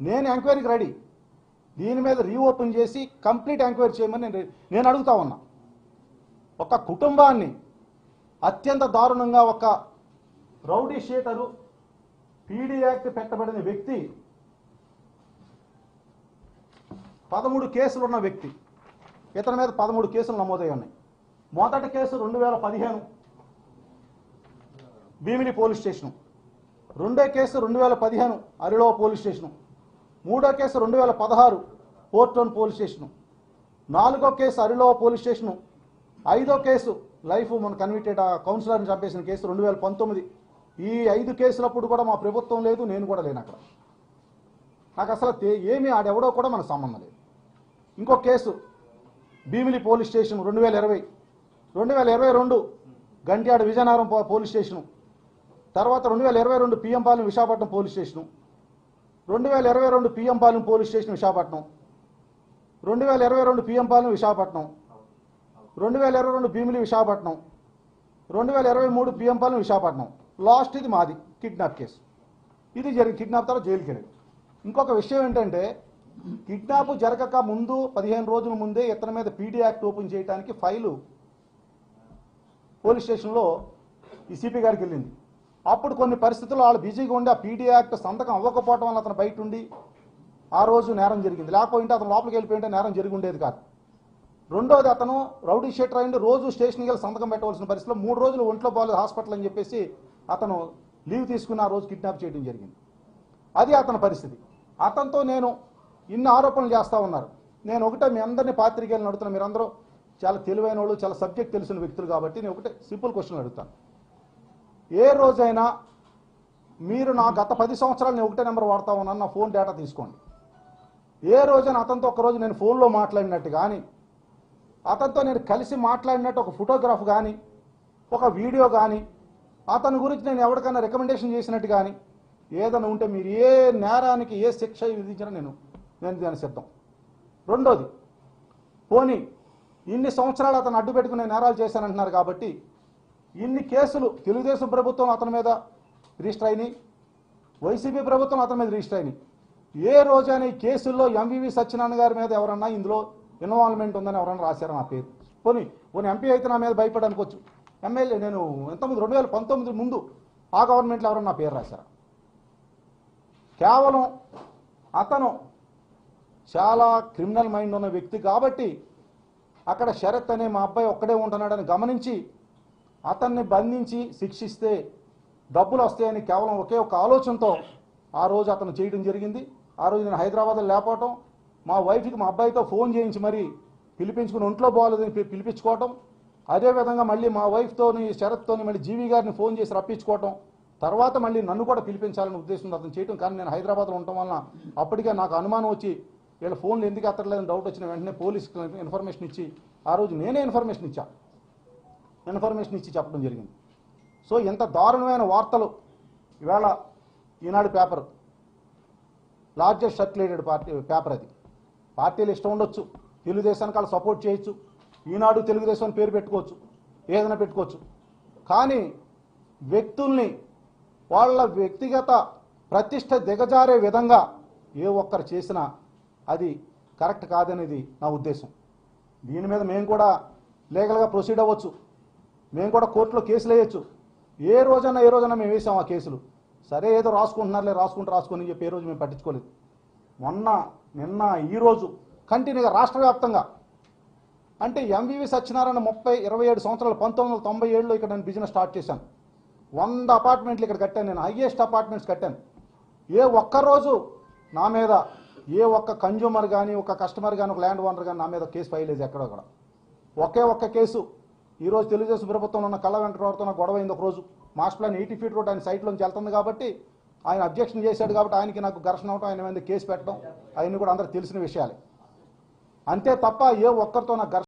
నేను ఎంక్వైరీకి రెడీ. దీని మీద రీఓపెన్ చేసి కంప్లీట్ ఎంక్వైరీ చేయమని నేను అడుగుతా ఉన్నా. ఒక కుటుంబాన్ని అత్యంత దారుణంగా ఒక రౌడీ షీటరు, పీడీ యాక్ట్ పెట్టబడిన వ్యక్తి, 13 కేసులు ఉన్న వ్యక్తి, ఇతని మీద 13 కేసులు నమోదై ఉన్నాయి. మొదటి కేసు 2015 భీమిలి పోలీస్ స్టేషను, రెండో కేసు 2015 అరిలో పోలీస్ స్టేషను, మూడో case 2016 port town police station, నాలుగో కేసు అరిలో పోలీస్ స్టేషను, ఐదో కేసు లైఫ్ మన కన్విక్టెడ్ కౌన్సిలర్ని చంపేసిన కేసు 2019. ఈ 5 కేసులప్పుడు కూడా మా ప్రభుత్వం లేదు, నేను కూడా లేను అక్కడ. నాకు అసలు ఏమీ ఆడెవడో కూడా మనకు సంబంధం లేదు. ఇంకో case Bheemili police station 2020, 2022 Gantyada Vizianagaram police station, తర్వాత 2022 PM Palem Visakhapatnam police station, 2022 PM Palem police station Visakhapatnam, 2022 PM Palem Visakhapatnam, 2022 Bheemili Visakhapatnam, 2023 PM Palem Visakhapatnam. Last ఇది మాది కిడ్నాప్ కేసు. ఇది జరిగి కిడ్నాప్ తర్వాత జైలుకి వెళ్ళాడు. ఇంకొక విషయం ఏంటంటే, కిడ్నాప్ జరగక ముందు 15 రోజుల ముందే ఇతని మీద పీడీ యాక్ట్ ఓపెన్ చేయడానికి ఫైలు పోలీస్ స్టేషన్లో ఈ సిపి గారికి వెళ్ళింది. అప్పుడు కొన్ని పరిస్థితుల్లో వాళ్ళు బిజీగా ఉండి ఆ పీడీ యాక్ట్ సంతకం అవ్వకపోవడం వల్ల అతను బయట ఉండి ఆ రోజు నేరం జరిగింది. లేకపోతే అతను లోపలికి వెళ్ళిపోయింటే నేరం జరిగి ఉండేది కాదు. రెండోది, అతను రౌడీ షీటర్ అయ్యింది, రోజు స్టేషన్కి వెళ్ళి సంతకం పెట్టవలసిన పరిస్థితిలో 3 రోజులు ఒంట్లో బాగాలేదు హాస్పిటల్ అని చెప్పేసి అతను లీవ్ తీసుకుని ఆ రోజు కిడ్నాప్ చేయడం జరిగింది. అది అతని పరిస్థితి. అతనితో నేను ఇన్ని ఆరోపణలు చేస్తూ ఉన్నారు. నేను ఒకటే మీ అందరినీ పాత్రికేయులను అడుగుతున్నా, మీరందరూ చాలా తెలివైన వాళ్ళు, చాలా సబ్జెక్ట్ తెలిసిన వ్యక్తులు కాబట్టి నేను ఒకటే సింపుల్ క్వశ్చన్ అడుగుతాను. ఏ రోజైనా మీరు నా గత 10 సంవత్సరాలు నేను ఒకటే నెంబర్ వాడుతూ ఉన్నాను, నా ఫోన్ డేటా తీసుకోండి. ఏ రోజైనా అతనితో ఒకరోజు నేను ఫోన్లో మాట్లాడినట్టు కానీ, అతనితో నేను కలిసి మాట్లాడినట్టు ఒక ఫోటోగ్రాఫ్ కానీ, ఒక వీడియో కానీ, అతని గురించి నేను ఎవరికైనా రికమెండేషన్ చేసినట్టు కానీ ఏదైనా ఉంటే మీరు ఏ నేరానికి ఏ శిక్ష విధించినా నేను దాన్ని సిద్ధం. రెండోది, పోనీ ఇన్ని సంవత్సరాలు అతను అడ్డు పెట్టుకునే నేరాలు చేశానంటున్నారు కాబట్టి ఇన్ని కేసులు తెలుగుదేశం ప్రభుత్వం అతని మీద రిజిస్టర్ అయినాయి, వైసీపీ ప్రభుత్వం అతని మీద రిజిస్టర్ అయినాయి. ఏ రోజైనా ఈ కేసుల్లో ఎంవివి సత్యనారాయణ గారి మీద ఎవరన్నా ఇందులో ఇన్వాల్వ్మెంట్ ఉందని ఎవరన్నా రాశారా నా పేరు? పోనీ ఎంపీ అయితే నా మీద భయపడి అనుకోవచ్చు. ఎమ్మెల్యే నేను ఎంతమంది 2019 ముందు ఆ గవర్నమెంట్లో ఎవరన్నా నా పేరు రాశారా? కేవలం అతను చాలా క్రిమినల్ మైండ్ ఉన్న వ్యక్తి కాబట్టి అక్కడ శరత్ అనే మా అబ్బాయి ఒక్కడే ఉంటున్నాడని గమనించి అతన్ని బంధించి శిక్షిస్తే డబ్బులు వస్తాయని కేవలం ఒకే ఒక ఆలోచనతో ఆ రోజు అతను చేయడం జరిగింది. ఆ రోజు నేను హైదరాబాద్లో లేకపోవటం, మా వైఫ్కి మా అబ్బాయితో ఫోన్ చేయించి మరీ పిలిపించుకుని ఒంట్లో బాగోలేదని పిలిపించుకోవటం, అదేవిధంగా మళ్ళీ మా వైఫ్తోని శరత్తోని మళ్ళీ జీవి గారిని ఫోన్ చేసి రప్పించుకోవటం, తర్వాత మళ్ళీ నన్ను కూడా పిలిపించాలనే ఉద్దేశంతో అతను చేయటం. కానీ నేను హైదరాబాద్లో ఉండటం వలన అప్పటికే నాకు అనుమానం వచ్చి వీళ్ళ ఫోన్లు ఎందుకు ఎత్తలేదని డౌట్ వచ్చిన వెంటనే పోలీసుకి ఇన్ఫర్మేషన్ ఇచ్చి ఆ రోజు నేనే ఇన్ఫర్మేషన్ ఇచ్చి చెప్పడం జరిగింది. సో ఎంత దారుణమైన వార్తలు ఇవాళ ఈనాడు పేపర్, లార్జెస్ట్ సర్క్యులేటెడ్ పేపర్ అది. పార్టీలు ఇష్టం ఉండొచ్చు, తెలుగుదేశానికి వాళ్ళు సపోర్ట్ చేయొచ్చు, ఈనాడు తెలుగుదేశం పేరు పెట్టుకోవచ్చు, ఏదైనా పెట్టుకోవచ్చు. కానీ వ్యక్తుల్ని వాళ్ళ వ్యక్తిగత ప్రతిష్ట దిగజారే విధంగా ఏ ఒక్కరు చేసినా అది కరెక్ట్ కాదనేది నా ఉద్దేశం. దీని మీద మేము కూడా లీగల్గా ప్రొసీడ్ అవ్వచ్చు, మేము కూడా కోర్టులో కేసులు వేయచ్చు. ఏ రోజైనా మేము వేసాం ఆ కేసులు. సరే ఏదో రాసుకొని చెప్పి ఏ రోజు మేము పట్టించుకోలేదు. మొన్న నిన్న ఈరోజు కంటిన్యూగా రాష్ట్ర వ్యాప్తంగా అంటే ఎంవివి సత్యనారాయణ 27 సంవత్సరాలు 1997లో ఇక్కడ నేను బిజినెస్ స్టార్ట్ చేశాను. 100 అపార్ట్మెంట్లు ఇక్కడ కట్టాను, నేను హైయెస్ట్ అపార్ట్మెంట్స్ కట్టాను. ఏ ఒక్కరోజు నా మీద ఏ ఒక్క కన్జ్యూమర్ కానీ, ఒక కస్టమర్ కానీ, ఒక ల్యాండ్ ఓనర్ కానీ నా మీద కేసు ఫైల్ లేదు ఎక్కడో కూడా. ఒక్క కేసు ఈరోజు తెలుగుదేశం ప్రభుత్వంలో ఉన్న కళ్ళ వెంకటరావుతో గొడవ అయింది. ఒకరోజు మాస్టర్ ప్లాన్ 80 ఫీట్ రోడ్ ఆయన సైట్లోంచి వెళ్తుంది కాబట్టి ఆయన అబ్జెక్షన్ చేశాడు కాబట్టి ఆయనకి నాకు ఘర్షణ అవటం, ఆయన మీద కేసు పెట్టడం అవన్నీ కూడా అందరికి తెలిసిన విషయాలే. అంతే తప్ప ఏ ఒక్కరితో నాకు ఘర్షణ